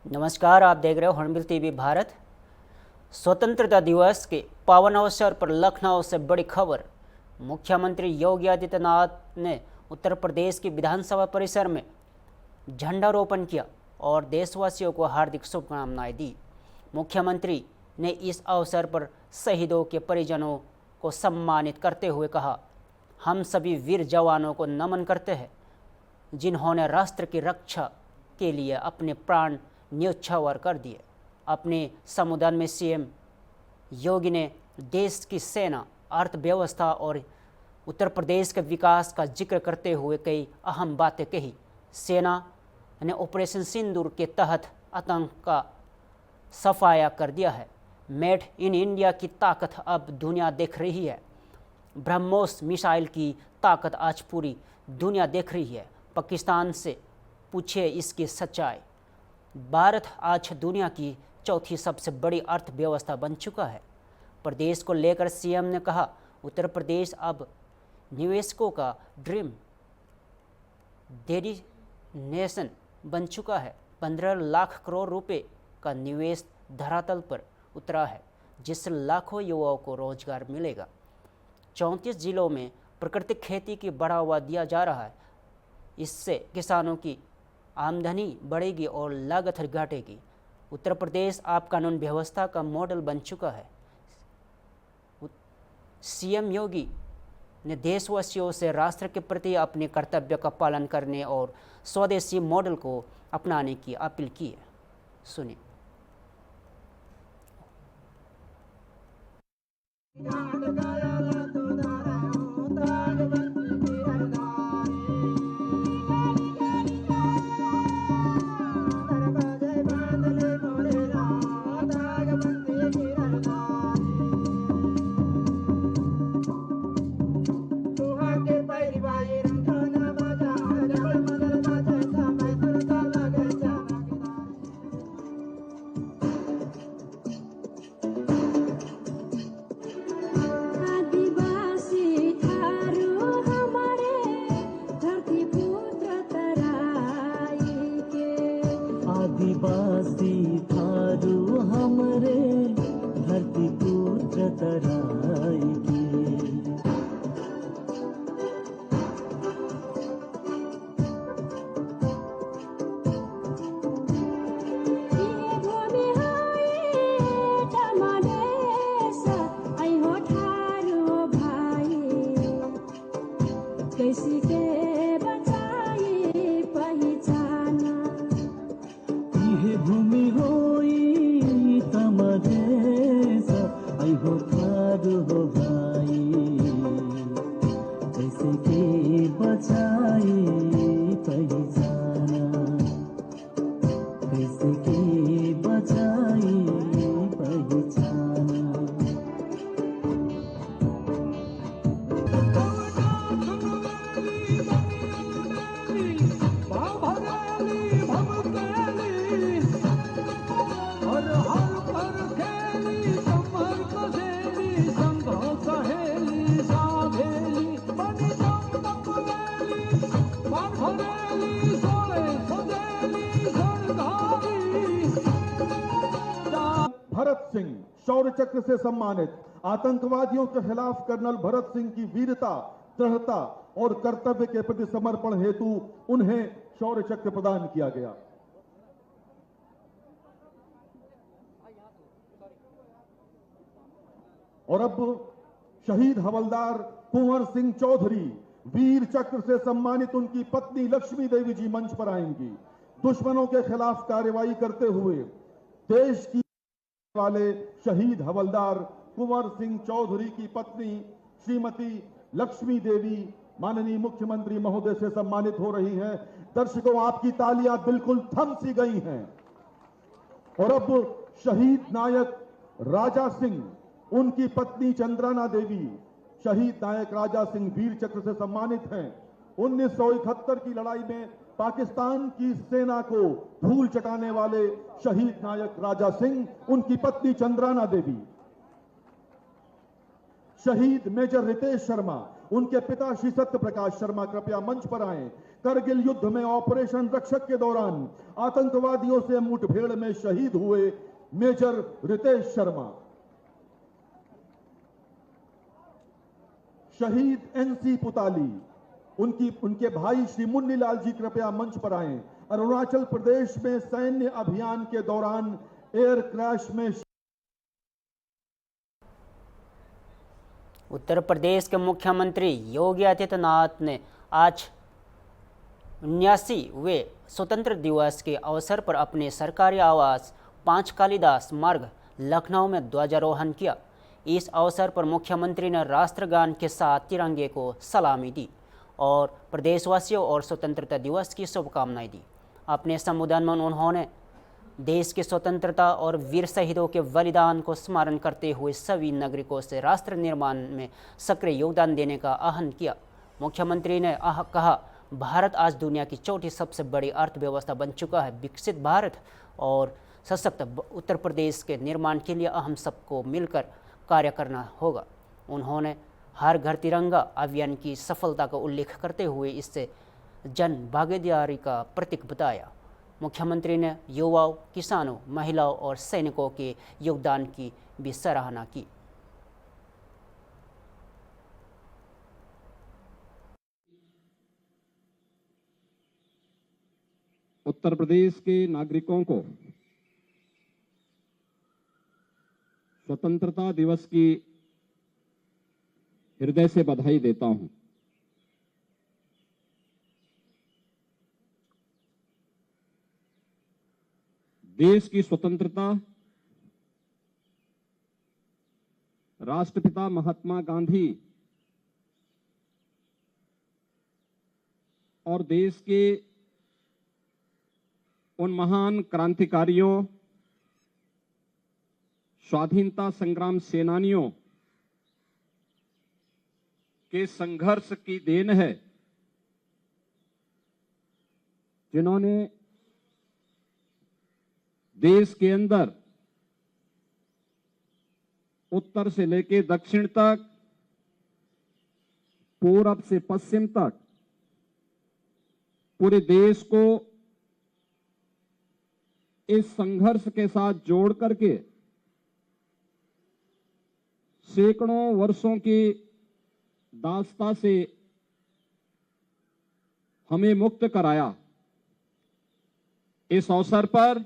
नमस्कार, आप देख रहे हो हॉर्नबिल टीवी भारत। स्वतंत्रता दिवस के पावन अवसर पर लखनऊ से बड़ी खबर। मुख्यमंत्री योगी आदित्यनाथ ने उत्तर प्रदेश की विधानसभा परिसर में झंडारोपण किया और देशवासियों को हार्दिक शुभकामनाएं दी। मुख्यमंत्री ने इस अवसर पर शहीदों के परिजनों को सम्मानित करते हुए कहा, हम सभी वीर जवानों को नमन करते हैं जिन्होंने राष्ट्र की रक्षा के लिए अपने प्राण न्योछावर कर दिए। अपने संबोधन में सीएम योगी ने देश की सेना, अर्थव्यवस्था और उत्तर प्रदेश के विकास का जिक्र करते हुए कई अहम बातें कही। सेना ने ऑपरेशन सिंदूर के तहत आतंक का सफाया कर दिया है। मेड इन इंडिया की ताकत अब दुनिया देख रही है। ब्रह्मोस मिसाइल की ताकत आज पूरी दुनिया देख रही है। पाकिस्तान से पूछे इसकी सच्चाई। भारत आज दुनिया की चौथी सबसे बड़ी अर्थव्यवस्था बन चुका है। प्रदेश को लेकर सीएम ने कहा, उत्तर प्रदेश अब निवेशकों का ड्रीम डेस्टिनेशन बन चुका है। 15 लाख करोड़ रुपए का निवेश धरातल पर उतरा है, जिससे लाखों युवाओं को रोजगार मिलेगा। 34 जिलों में प्राकृतिक खेती की बढ़ावा दिया जा रहा है। इससे किसानों की आमदनी बढ़ेगी और लागत घटेगी। उत्तर प्रदेश अब कानून व्यवस्था का मॉडल बन चुका है। सीएम योगी ने देशवासियों से राष्ट्र के प्रति अपने कर्तव्य का पालन करने और स्वदेशी मॉडल को अपनाने की अपील की है। सुनिए। आदिवासी थारू हमरे धरती पुत्र तराई के। कैसी के बचाई पहचाना, इहे भूमि होई तमदेश, आई हो थारू हो भाई। कैसे के बचाई पहचाना, कैसे के बचाई पहचाना। भरत सिंह शौर्य चक्र से सम्मानित। आतंकवादियों के खिलाफ कर्नल भरत सिंह की वीरता, दृढ़ता और कर्तव्य के प्रति समर्पण हेतु उन्हें शौर्य चक्र प्रदान किया गया। और अब शहीद हवलदार कुंवर सिंह चौधरी वीर चक्र से सम्मानित उनकी पत्नी लक्ष्मी देवी जी मंच पर आएंगी। दुश्मनों के खिलाफ कार्रवाई करते हुए देश की वाले शहीद हवलदार कुंवर सिंह चौधरी की पत्नी श्रीमती लक्ष्मी देवी माननीय मुख्यमंत्री महोदय से सम्मानित हो रही हैं। दर्शकों, आपकी तालियां बिल्कुल थम सी गई हैं। और अब शहीद नायक राजा सिंह, उनकी पत्नी चंद्राना देवी शहीद नायक राजा सिंह वीर चक्र से सम्मानित हैं। 1971 की लड़ाई में पाकिस्तान की सेना को धूल चटाने वाले शहीद नायक राजा सिंह, उनकी पत्नी चंद्राना देवी। शहीद मेजर रितेश शर्मा, उनके पिता श्री सत्य प्रकाश शर्मा कृपया मंच पर आएं। करगिल युद्ध में ऑपरेशन रक्षक के दौरान आतंकवादियों से मुठभेड़ में शहीद हुए मेजर रितेश शर्मा, शहीद एनसी पुताली, उनके भाई श्री मुन्नीलाल जी कृपया मंच पर आएं। अरुणाचल प्रदेश में सैन्य अभियान के दौरान एयर क्रैश में उत्तर प्रदेश के मुख्यमंत्री योगी आदित्यनाथ ने आज 79वें स्वतंत्र दिवस के अवसर पर अपने सरकारी आवास 5 कालिदास मार्ग लखनऊ में ध्वजारोहण किया। इस अवसर पर मुख्यमंत्री ने राष्ट्रगान के साथ तिरंगे को सलामी दी और प्रदेशवासियों और स्वतंत्रता दिवस की शुभकामनाएं दी। अपने संबोधन में उन्होंने देश की स्वतंत्रता और वीर शहीदों के बलिदान को स्मरण करते हुए सभी नागरिकों से राष्ट्र निर्माण में सक्रिय योगदान देने का आह्वान किया। मुख्यमंत्री ने कहा, भारत आज दुनिया की चौथी सबसे बड़ी अर्थव्यवस्था बन चुका है। विकसित भारत और सशक्त उत्तर प्रदेश के निर्माण के लिए हम सबको मिलकर कार्य करना होगा। उन्होंने हर घर तिरंगा अभियान की सफलता का उल्लेख करते हुए इससे जन भागीदारी का प्रतीक बताया। मुख्यमंत्री ने युवाओं, किसानों, महिलाओं और सैनिकों के योगदान की भी सराहना की। उत्तर प्रदेश के नागरिकों को स्वतंत्रता दिवस की हृदय से बधाई देता हूं। देश की स्वतंत्रता राष्ट्रपिता महात्मा गांधी और देश के उन महान क्रांतिकारियों, स्वाधीनता संग्राम सेनानियों के संघर्ष की देन है, जिन्होंने देश के अंदर उत्तर से लेकर दक्षिण तक, पूरब से पश्चिम तक पूरे देश को इस संघर्ष के साथ जोड़ करके सैकड़ों वर्षों की दास्ता से हमें मुक्त कराया। इस अवसर पर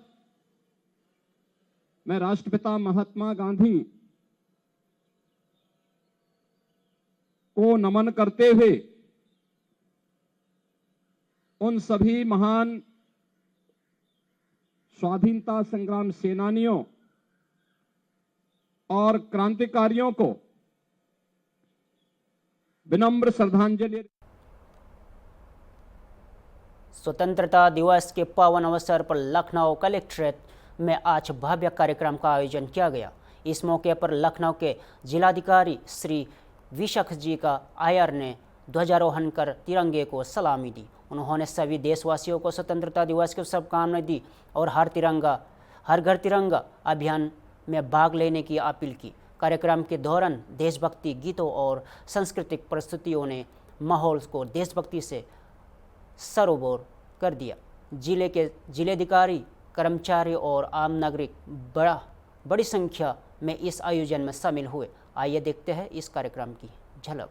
मैं राष्ट्रपिता महात्मा गांधी को नमन करते हुए उन सभी महान स्वाधीनता संग्राम सेनानियों और क्रांतिकारियों को विनम्र श्रद्धांजलि। स्वतंत्रता दिवस के पावन अवसर पर लखनऊ कलेक्ट्रेट में आज भव्य कार्यक्रम का आयोजन किया गया। इस मौके पर लखनऊ के जिलाधिकारी श्री विशख जी का आयर ने ध्वजारोहण कर तिरंगे को सलामी दी। उन्होंने सभी देशवासियों को स्वतंत्रता दिवस की शुभकामनाएं दी और हर घर तिरंगा अभियान में भाग लेने की अपील की। कार्यक्रम के दौरान देशभक्ति गीतों और सांस्कृतिक प्रस्तुतियों ने माहौल को देशभक्ति से सरोबोर कर दिया। जिले के जिलाधिकारी, कर्मचारी और आम नागरिक बड़ी संख्या में इस आयोजन में शामिल हुए। आइए देखते हैं इस कार्यक्रम की झलक।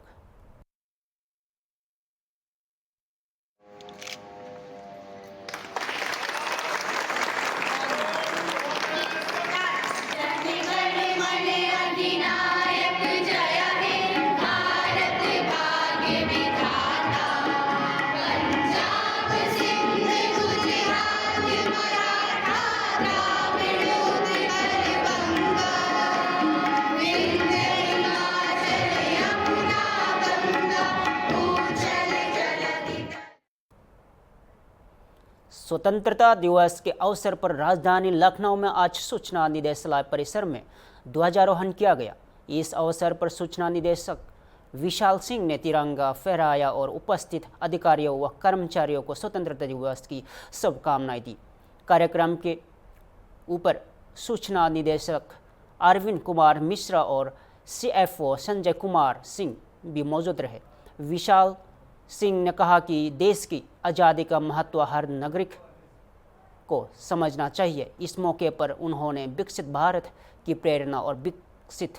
स्वतंत्रता दिवस के अवसर पर राजधानी लखनऊ में आज सूचना निदेशालय परिसर में ध्वजारोहण किया गया। इस अवसर पर सूचना निदेशक विशाल सिंह ने तिरंगा फहराया और उपस्थित अधिकारियों व कर्मचारियों को स्वतंत्रता दिवस की शुभकामनाएं दी। कार्यक्रम के ऊपर सूचना निदेशक अरविंद कुमार मिश्रा और CFO संजय कुमार सिंह भी मौजूद रहे। विशाल सिंह ने कहा कि देश की आज़ादी का महत्व हर नागरिक को समझना चाहिए। इस मौके पर उन्होंने विकसित भारत की प्रेरणा और विकसित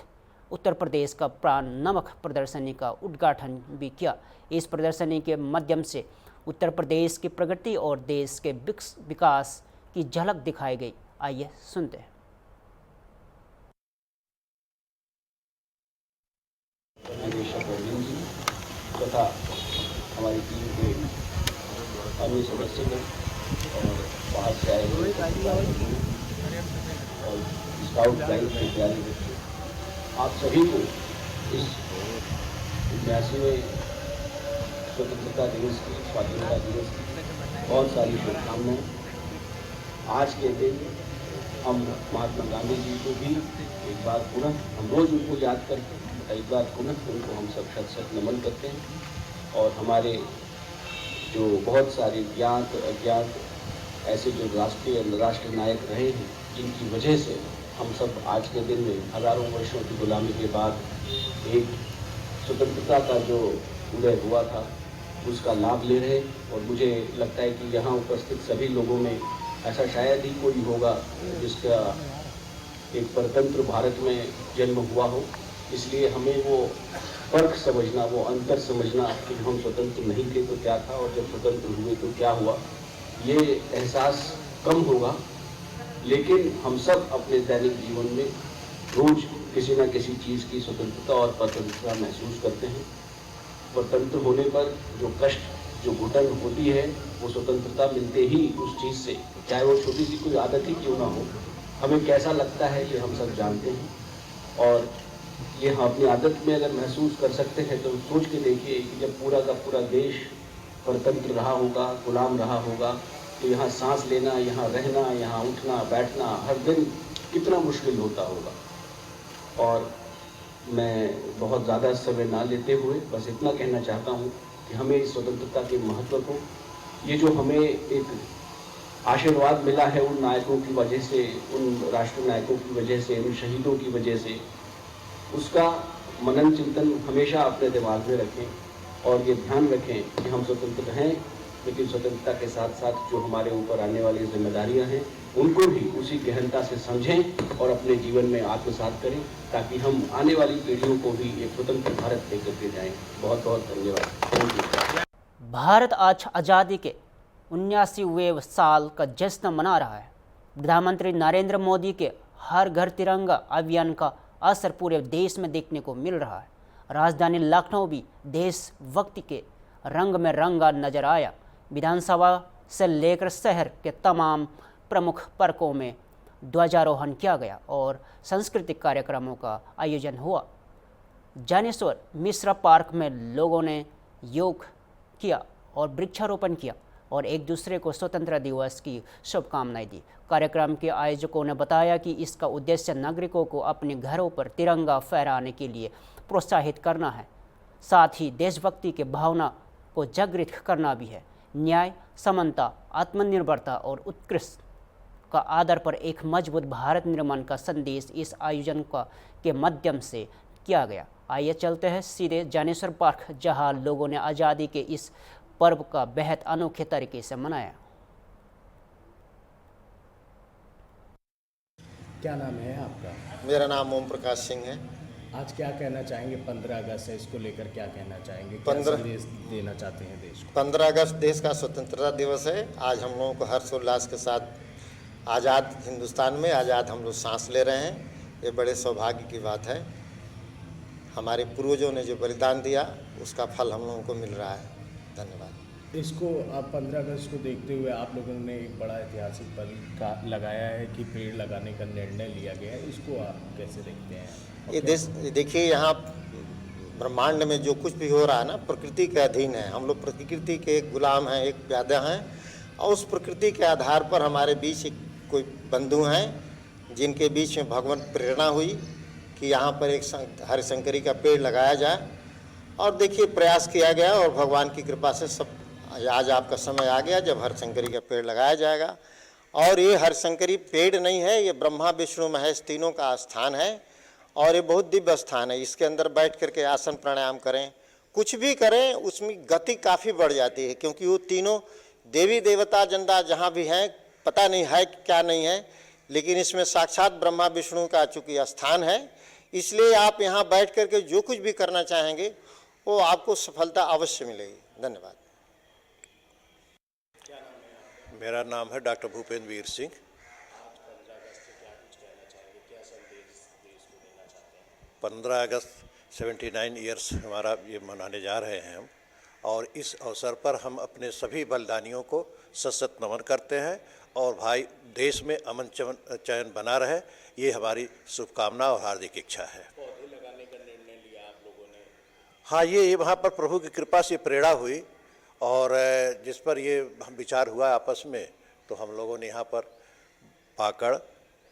उत्तर प्रदेश का प्राण नामक प्रदर्शनी का उद्घाटन भी किया। इस प्रदर्शनी के माध्यम से उत्तर प्रदेश की प्रगति और देश के विकास की झलक दिखाई गई। आइए सुनते हैं। निदेशक अरविंद जी तथा हमारी टीम के अन्य सदस्यगण और बाहर से आए हुए और स्काउट गाइड के प्यारे बच्चे, आप सभी को इस 89वें स्वतंत्रता दिवस की, स्वाधीनता दिवस की बहुत सारी शुभकामनाएं। आज के दिन हम महात्मा गांधी जी को भी एक बार पुनः, हम रोज उनको याद करके एक बार पुनः उनको हम सब शत नमन करते हैं। और हमारे जो बहुत सारे ज्ञात अज्ञात ऐसे जो राष्ट्र नायक रहे हैं, जिनकी वजह से हम सब आज के दिन में हज़ारों वर्षों की गुलामी के बाद एक स्वतंत्रता का जो उदय हुआ था उसका लाभ ले रहे। और मुझे लगता है कि यहाँ उपस्थित सभी लोगों में ऐसा शायद ही कोई होगा जिसका एक परतंत्र भारत में जन्म हुआ हो। इसलिए हमें वो फर्क समझना, वो अंतर समझना कि हम स्वतंत्र नहीं थे तो क्या था और जब स्वतंत्र हुए तो क्या हुआ, ये एहसास कम होगा। लेकिन हम सब अपने दैनिक जीवन में रोज किसी न किसी चीज़ की स्वतंत्रता और परतंत्रता महसूस करते हैं। स्वतंत्र होने पर जो कष्ट, जो घुटन होती है, वो स्वतंत्रता मिलते ही उस चीज़ से, चाहे वो छोटी सी कोई आदत ही क्यों ना हो, हमें कैसा लगता है ये हम सब जानते हैं। और ये हम अपनी आदत में अगर महसूस कर सकते हैं तो सोच के देखिए कि जब पूरा का पूरा देश परतंत्र रहा होगा, गुलाम रहा होगा, तो यहाँ सांस लेना, यहाँ रहना, यहाँ उठना बैठना हर दिन कितना मुश्किल होता होगा। और मैं बहुत ज़्यादा समय ना लेते हुए बस इतना कहना चाहता हूँ कि हमें इस स्वतंत्रता के महत्व को, ये जो हमें एक आशीर्वाद मिला है उन नायकों की वजह से, उन राष्ट्र नायकों की वजह से, उन शहीदों की वजह से, उसका मनन चिंतन हमेशा अपने दिमाग में रखें और ये ध्यान रखें कि हम स्वतंत्र हैं, लेकिन स्वतंत्रता के साथ साथ जो हमारे ऊपर आने वाली जिम्मेदारियां हैं उनको भी उसी गहनता से समझें और अपने जीवन में आत्मसात करें, ताकि हम आने वाली पीढ़ियों को भी एक स्वतंत्र भारत लेकर के जाएं। बहुत बहुत धन्यवाद। भारत आज आज़ादी के 79वें साल का जश्न मना रहा है। प्रधानमंत्री नरेंद्र मोदी के हर घर तिरंगा अभियान का असर पूरे देश में देखने को मिल रहा है। राजधानी लखनऊ भी देशभक्ति के रंग में रंगा नजर आया। विधानसभा से लेकर शहर के तमाम प्रमुख पार्कों में ध्वजारोहण किया गया और सांस्कृतिक कार्यक्रमों का आयोजन हुआ। ज्ञानेश्वर मिश्रा पार्क में लोगों ने योग किया और वृक्षारोपण किया और एक दूसरे को स्वतंत्रता दिवस की शुभकामनाएं दी। कार्यक्रम के आयोजकों ने बताया कि इसका उद्देश्य नागरिकों को अपने घरों पर तिरंगा फहराने के लिए प्रोत्साहित करना है, साथ ही देशभक्ति के भावना को जागृत करना भी है। न्याय, समानता, आत्मनिर्भरता और उत्कृष्ट का आधार पर एक मजबूत भारत निर्माण का संदेश इस आयोजन के माध्यम से किया गया। आइए चलते हैं सीधे ज्ञानेश्वर पार्क, जहां लोगों ने आज़ादी के इस पर्व का बेहद अनोखे तरीके से मनाया। क्या नाम है आपका? मेरा नाम ओम प्रकाश सिंह है। आज क्या कहना चाहेंगे? 15 अगस्त है, इसको लेकर क्या कहना चाहेंगे? 15 संदेश देना चाहते हैं देश को? 15 अगस्त देश का स्वतंत्रता दिवस है। आज हम लोगों को हर्षोल्लास के साथ आज़ाद हिंदुस्तान में आज़ाद हम लोग सांस ले रहे हैं। ये बड़े सौभाग्य की बात है। हमारे पूर्वजों ने जो बलिदान दिया उसका फल हम लोगों को मिल रहा है। धन्यवाद। इसको आप 15 अगस्त को देखते हुए आप लोगों ने एक बड़ा ऐतिहासिक पल का लगाया है कि पेड़ लगाने का निर्णय लिया गया है, इसको आप कैसे देखते हैं? ये देश, देखिए, यहाँ ब्रह्मांड में जो कुछ भी हो रहा है ना, प्रकृति के अधीन है। हम लोग प्रकृति के एक गुलाम हैं, एक प्यादा हैं, और उस प्रकृति के आधार पर हमारे बीच एक कोई बंधु हैं जिनके बीच में भगवान प्रेरणा हुई कि यहाँ पर एक हरिशंकरी का पेड़ लगाया जाए। और देखिए, प्रयास किया गया और भगवान की कृपा से सब आज आपका समय आ गया जब हरिशंकरी का पेड़ लगाया जाएगा। और ये हरिशंकरी पेड़ नहीं है, ये ब्रह्मा विष्णु महेश तीनों का स्थान है और ये बहुत दिव्य स्थान है। इसके अंदर बैठ करके आसन प्राणायाम करें, कुछ भी करें उसमें गति काफ़ी बढ़ जाती है, क्योंकि वो तीनों देवी देवता जंदा जहाँ भी हैं, पता नहीं है क्या नहीं है, लेकिन इसमें साक्षात ब्रह्मा विष्णु का चूंकि स्थान है, इसलिए आप यहाँ बैठ करके जो कुछ भी करना चाहेंगे वो आपको सफलता अवश्य मिलेगी। धन्यवाद। मेरा नाम है डॉक्टर भूपेंद्र वीर सिंह। 15 अगस्त 79 ईयर्स हमारा ये मनाने जा रहे हैं हम, और इस अवसर पर हम अपने सभी बलिदानियों को सशक्त नमन करते हैं, और भाई देश में अमन चयन बना रहे, ये हमारी शुभकामना और हार्दिक इच्छा है। पौधे लगाने का निर्णय लिया आप लोगों ने? हाँ, ये वहाँ पर प्रभु की कृपा से प्रेरणा हुई, और जिस पर ये हम विचार हुआ आपस में, तो हम लोगों ने यहाँ पर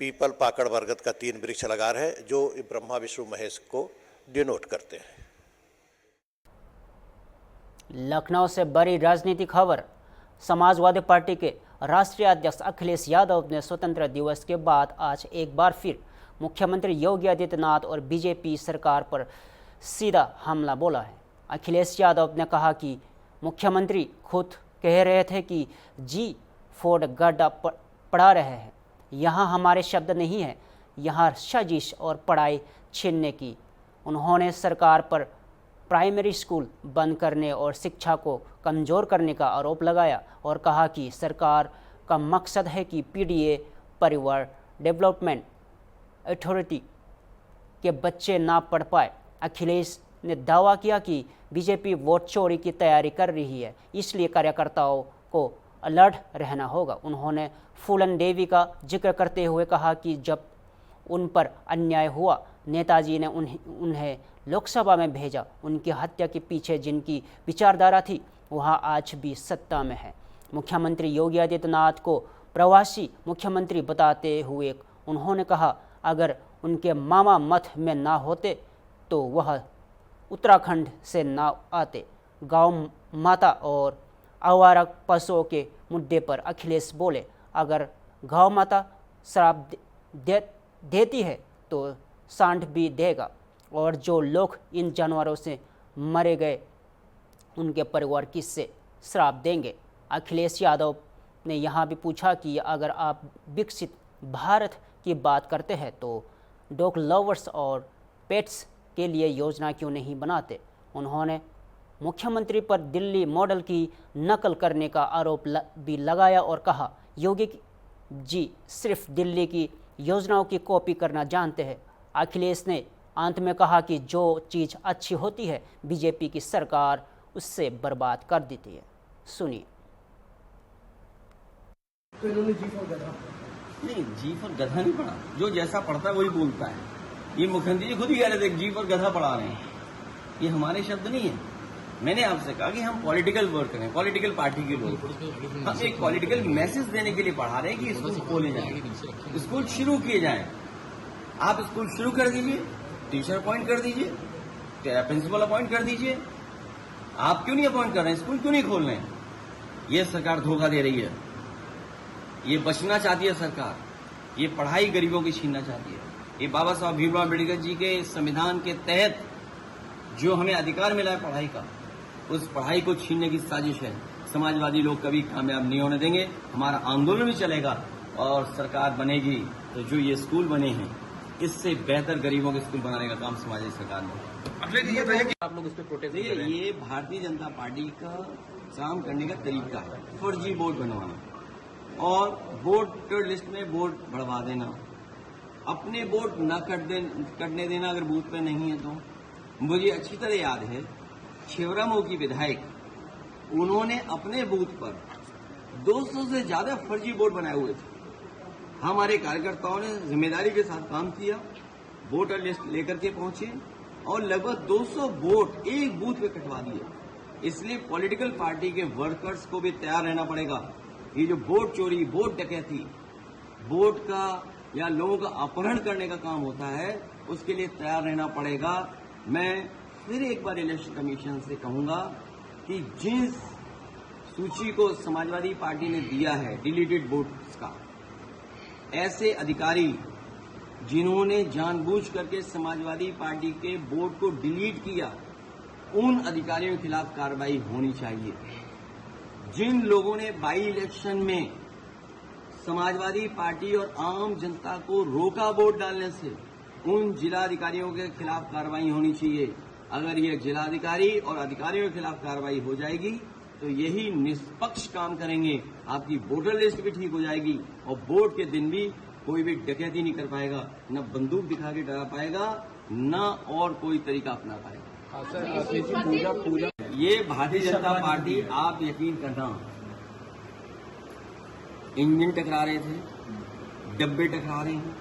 पीपल पाकड़ बरगद का 3 वृक्ष लगा रहे हैं, जो ब्रह्मा विष्णु महेश को डिनोट करते हैं। लखनऊ से बड़ी राजनीतिक खबर। समाजवादी पार्टी के राष्ट्रीय अध्यक्ष अखिलेश यादव ने स्वतंत्रता दिवस के बाद आज एक बार फिर मुख्यमंत्री योगी आदित्यनाथ और बीजेपी सरकार पर सीधा हमला बोला है। अखिलेश यादव ने कहा कि मुख्यमंत्री खुद कह रहे थे कि G4 गड्ढा पड़ा रहे हैं, यहाँ हमारे शब्द नहीं है, यहाँ साजिश और पढ़ाई छीनने की। उन्होंने सरकार पर प्राइमरी स्कूल बंद करने और शिक्षा को कमज़ोर करने का आरोप लगाया और कहा कि सरकार का मकसद है कि PDA परिवार डेवलपमेंट अथॉरिटी के बच्चे ना पढ़ पाए। अखिलेश ने दावा किया कि बीजेपी वोट चोरी की तैयारी कर रही है, इसलिए कार्यकर्ताओं को अलर्ट रहना होगा। उन्होंने फूलन देवी का जिक्र करते हुए कहा कि जब उन पर अन्याय हुआ, नेताजी ने उन्हें लोकसभा में भेजा। उनकी हत्या के पीछे जिनकी विचारधारा थी, वहाँ आज भी सत्ता में है। मुख्यमंत्री योगी आदित्यनाथ को प्रवासी मुख्यमंत्री बताते हुए उन्होंने कहा, अगर उनके मामा मठ में ना होते तो वह उत्तराखंड से ना आते। गांव माता और आवारा पशुओं के मुद्दे पर अखिलेश बोले, अगर गौ माता श्राप देती है तो सांड भी देगा, और जो लोग इन जानवरों से मरे गए उनके परिवार किससे श्राप देंगे। अखिलेश यादव ने यहाँ भी पूछा कि अगर आप विकसित भारत की बात करते हैं तो डॉग लवर्स और पेट्स के लिए योजना क्यों नहीं बनाते। उन्होंने मुख्यमंत्री पर दिल्ली मॉडल की नकल करने का आरोप भी लगाया और कहा, योगी जी सिर्फ दिल्ली की योजनाओं की कॉपी करना जानते हैं। अखिलेश ने अंत में कहा कि जो चीज़ अच्छी होती है बीजेपी की सरकार उससे बर्बाद कर देती है। सुनिए। तो इन्होंने नहीं G4 गधा नहीं पढ़ा, जो जैसा पढ़ता है वही बोलता है। ये मुख्यमंत्री जी खुद ही कह रहे थे G4 गधा पढ़ा रहे हैं, ये हमारे शब्द नहीं है। मैंने आपसे कहा कि हम पॉलिटिकल वर्क करें, पॉलिटिकल पार्टी के लोग, हम एक पॉलिटिकल मैसेज देने के लिए पढ़ा रहे हैं कि स्कूल खोले जाए, स्कूल शुरू किए जाए। आप स्कूल शुरू कर दीजिए, टीचर अपॉइंट कर दीजिए, प्रिंसिपल अपॉइंट कर दीजिए। आप क्यों नहीं अपॉइंट कर रहे हैं, स्कूल क्यों नहीं खोल रहे हैं? ये सरकार धोखा दे रही है, ये बचना चाहती है सरकार, ये पढ़ाई गरीबों की छीनना चाहती है। ये बाबा साहब भीमराव अम्बेडकर जी के संविधान के तहत जो हमें अधिकार मिला है पढ़ाई का, उस पढ़ाई को छीनने की साजिश है। समाजवादी लोग कभी कामयाब नहीं होने देंगे। हमारा आंदोलन भी चलेगा और सरकार बनेगी तो जो ये स्कूल बने हैं इससे बेहतर गरीबों के स्कूल बनाने का काम समाजवादी सरकार ने। आप लोग इस पर प्रोटेस्ट करें। ये भारतीय जनता पार्टी का काम करने का तरीका है, फर्जी वोट बनवाना और वोटर लिस्ट में वोट बढ़वा देना, अपने वोट न कटने देना अगर बूथ पे नहीं है तो। मुझे अच्छी तरह याद है छिबरामऊ की विधायक, उन्होंने अपने बूथ पर 200 से ज्यादा फर्जी वोट बनाए हुए थे। हमारे कार्यकर्ताओं ने जिम्मेदारी के साथ काम किया, वोटर लिस्ट लेकर के पहुंचे और लगभग 200 वोट एक बूथ पे कटवा दिए। इसलिए पॉलिटिकल पार्टी के वर्कर्स को भी तैयार रहना पड़ेगा। ये जो वोट चोरी, वोट डकैती, वोट का या लोगों का अपहरण करने का काम होता है, उसके लिए तैयार रहना पड़ेगा। मैं फिर एक बार इलेक्शन कमीशन से कहूंगा कि जिस सूची को समाजवादी पार्टी ने दिया है डिलीटेड वोट्स का, ऐसे अधिकारी जिन्होंने जानबूझ करके समाजवादी पार्टी के वोट को डिलीट किया, उन अधिकारियों के खिलाफ कार्रवाई होनी चाहिए। जिन लोगों ने बाई इलेक्शन में समाजवादी पार्टी और आम जनता को रोका वोट डालने से, उन जिलाधिकारियों के खिलाफ कार्रवाई होनी चाहिए। अगर ये जिलाधिकारी और अधिकारियों के खिलाफ कार्रवाई हो जाएगी तो यही निष्पक्ष काम करेंगे, आपकी वोटर लिस्ट भी ठीक हो जाएगी और वोट के दिन भी कोई भी डकैती नहीं कर पाएगा, न बंदूक दिखा के डरा पाएगा, न और कोई तरीका अपना पाएगा। ये भारतीय जनता पार्टी, आप यकीन करना, इंजन टकरा रहे थे, डब्बे टकरा रहे हैं,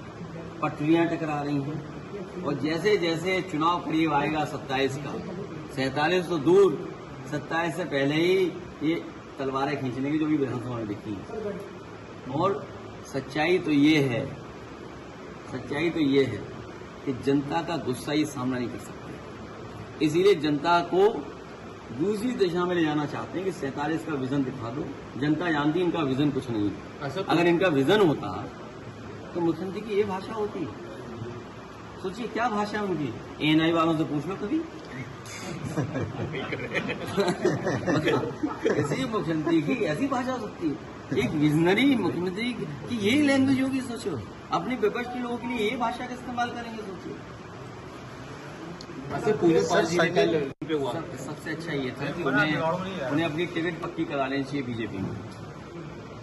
पटरियां टकरा रही हैं, और जैसे जैसे चुनाव करीब आएगा 27 का, 47 तो दूर, 27 से पहले ही ये तलवारें खींचने की जो भी विधानसभा में दिखी है। और सच्चाई तो ये है कि जनता का गुस्सा ये सामना नहीं कर सकते, इसीलिए जनता को दूसरी दिशा में ले जाना चाहते हैं कि 47 का विजन दिखा दो। जनता जानती इनका विजन कुछ नहीं है। अगर इनका विजन होता तो मुख्यमंत्री की ये भाषा होती। सोचिए क्या भाषा उनकी, एएनआई वालों से पूछ लो कभी। ऐसी मुख्यमंत्री की ऐसी भाषा हो सकती है, एक विजनरी मुख्यमंत्री की यही लैंग्वेज होगी। सोचो अपने विपक्ष के लोगों के लिए ये भाषा का इस्तेमाल करेंगे। सोचिए सबसे अच्छा ये था कि उन्हें अपनी टिकट पक्की करा लेनी चाहिए बीजेपी में,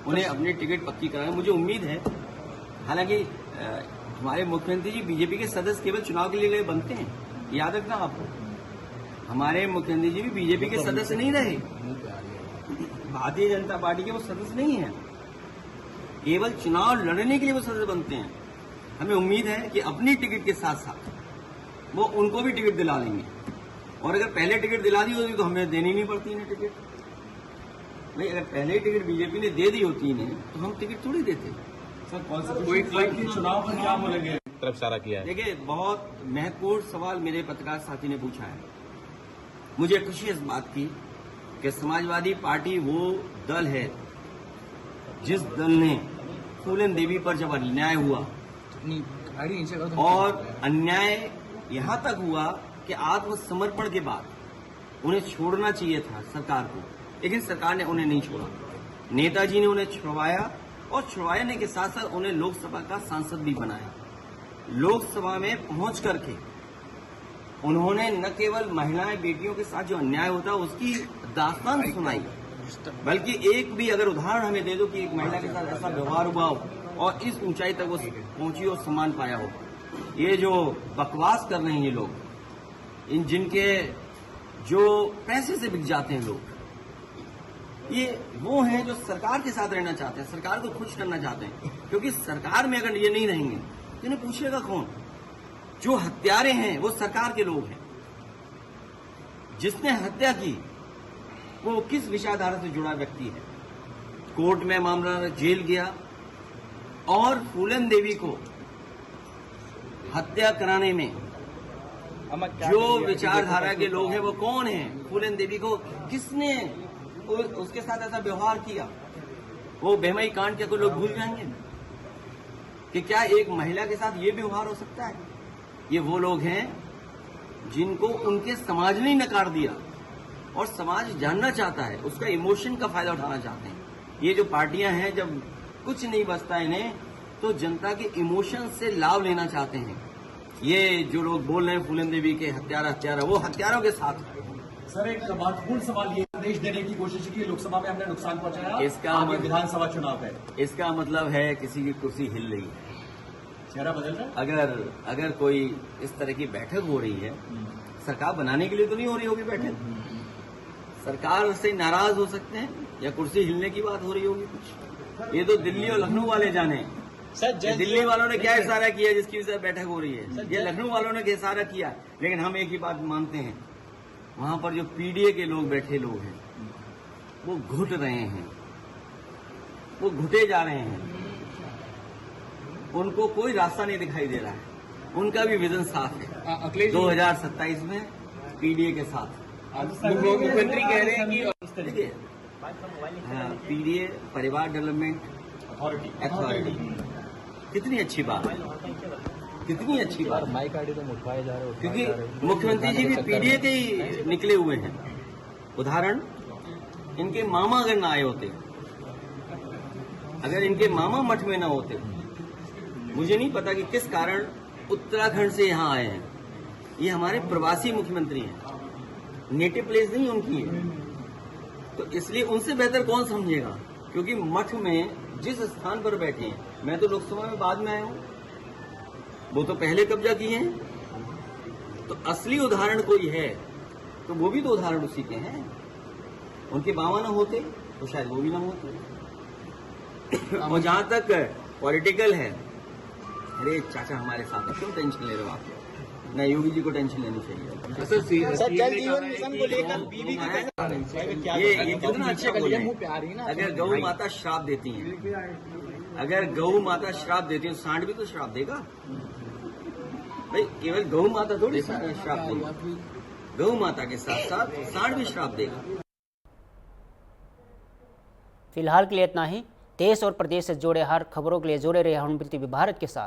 उन्हें अपनी टिकट पक्की कराने। मुझे उम्मीद है, हालांकि हमारे मुख्यमंत्री जी बीजेपी के सदस्य केवल चुनाव के लिए बनते हैं, याद रखना आपको। हमारे मुख्यमंत्री जी भी बीजेपी के सदस्य नहीं रहे, भारतीय जनता पार्टी के वो सदस्य नहीं है, केवल चुनाव लड़ने के लिए वो सदस्य बनते हैं। हमें उम्मीद है कि अपनी टिकट के साथ साथ वो उनको भी टिकट दिला लेंगे, और अगर पहले टिकट दिला दी होती तो हमें देनी नहीं पड़ती इन्हें टिकट। भाई अगर पहले ही टिकट बीजेपी ने दे दी होती इन्हें तो हम टिकट थोड़ी देते। कोई चुनाव पर क्या बोलेंगे? तरफ सारा किया है। देखिए, बहुत महत्वपूर्ण सवाल मेरे पत्रकार साथी ने पूछा है। मुझे खुशी इस बात की कि समाजवादी पार्टी वो दल है जिस दल ने फूलन देवी पर जब अन्याय हुआ, और अन्याय यहां तक हुआ कि आत्मसमर्पण के बाद उन्हें छोड़ना चाहिए था सरकार को, लेकिन सरकार ने उन्हें नहीं छोड़ा। नेताजी ने उन्हें छुड़वाया, और छुड़वाने के साथ साथ उन्हें लोकसभा का सांसद भी बनाया। लोकसभा में पहुंच करके उन्होंने न केवल महिलाएं बेटियों के साथ जो अन्याय होता है उसकी दास्तान सुनाई, बल्कि एक भी अगर उदाहरण हमें दे दो कि एक महिला के साथ ऐसा व्यवहार हुआ हो और इस ऊंचाई तक वो पहुंची और सम्मान पाया हो। ये जो बकवास कर रहे हैं ये लोग, इन जिनके जो पैसे से बिक जाते हैं लोग, ये वो हैं जो सरकार के साथ रहना चाहते हैं, सरकार को खुश करना चाहते हैं। क्योंकि सरकार में अगर ये नहीं रहेंगे तो इन्हें पूछेगा कौन? जो हत्यारे हैं वो सरकार के लोग हैं। जिसने हत्या की वो किस विचारधारा से जुड़ा व्यक्ति है? कोर्ट में मामला, जेल गया, और फूलन देवी को हत्या कराने में जो विचारधारा के लोग हैं वो कौन है? फूलन देवी को किसने उसके साथ ऐसा व्यवहार किया? वो बेमई कांड के को लोग भूल जाएंगे कि क्या एक महिला के साथ ये व्यवहार हो सकता है? ये वो लोग हैं जिनको उनके समाज ने नकार दिया, और समाज जानना चाहता है, उसका इमोशन का फायदा उठाना चाहते हैं। ये जो पार्टियां हैं, जब कुछ नहीं बचता इन्हें तो जनता के इमोशन से लाभ लेना चाहते हैं। ये जो लोग बोल रहे हैं फूलन देवी के हत्यारा, वो हत्यारों के साथ है। सर, एक महत्वपूर्ण सवाल ये संदेश देने की कोशिश की लोकसभा में हमने नुकसान पहुंचाया, इसका विधानसभा चुनाव है, इसका मतलब है किसी की कुर्सी हिल रही है, चेहरा बदल रहा है। अगर कोई इस तरह की बैठक हो रही है, सरकार बनाने के लिए तो नहीं हो रही होगी बैठक, सरकार से नाराज हो सकते हैं या कुर्सी हिलने की बात हो रही होगी कुछ। ये तो दिल्ली और लखनऊ वाले जाने। दिल्ली वालों ने क्या इशारा किया जिसकी वजह से बैठक हो रही है? ये लखनऊ वालों ने इशारा किया। लेकिन हम एक ही बात मानते हैं, वहां पर जो पीडीए के लोग बैठे लोग हैं वो घुट रहे हैं, वो घुटे जा रहे हैं, उनको कोई रास्ता नहीं दिखाई दे रहा है। उनका भी विजन साफ है 2027 में पीडीए के साथ। मुख्यमंत्री कह रहे हैं कि देखिए, पीडीए परिवार डेवलपमेंट अथॉरिटी, कितनी अच्छी बात है। कितनी अच्छी बात। माइक आड़ी तो उठवाए जा रहे हो, क्योंकि मुख्यमंत्री जी भी पीडीए के ही निकले हुए हैं। उदाहरण, इनके मामा अगर ना आए होते, अगर इनके मामा मठ में ना होते, मुझे नहीं पता कि किस कारण उत्तराखंड से यहाँ आए हैं। ये हमारे प्रवासी मुख्यमंत्री हैं, नेटिव प्लेस नहीं उनकी है, तो इसलिए उनसे बेहतर कौन समझेगा। क्योंकि मठ में जिस स्थान पर बैठे हैं, मैं तो लोकसभा में बाद में आया हूं, वो तो पहले कब्जा किए हैं। तो असली उदाहरण कोई है तो वो भी तो उदाहरण उसी के हैं। उनके मामा ना होते तो शायद वो भी ना होते। और जहां तक पॉलिटिकल है, अरे चाचा हमारे साथ है, क्यों टेंशन ले रहे हो आप? न योगी जी को टेंशन लेनी चाहिए। सर, जल जीवन मिशन को लेकर बीवी ये कितना अच्छा बोले। अगर गौ माता श्राप देती हैं, अगर गौ माता श्राप देती है, सांड भी तो श्राप देगा भाई। केवल गौ माता थोड़ी श्राप देगी, गौ माता के साथ साथ सांड भी श्राप देगा। फिलहाल के लिए इतना ही। देश और प्रदेश से जुड़े हर खबरों के लिए जुड़े रहे हॉर्नबिल टीवी भारत के साथ।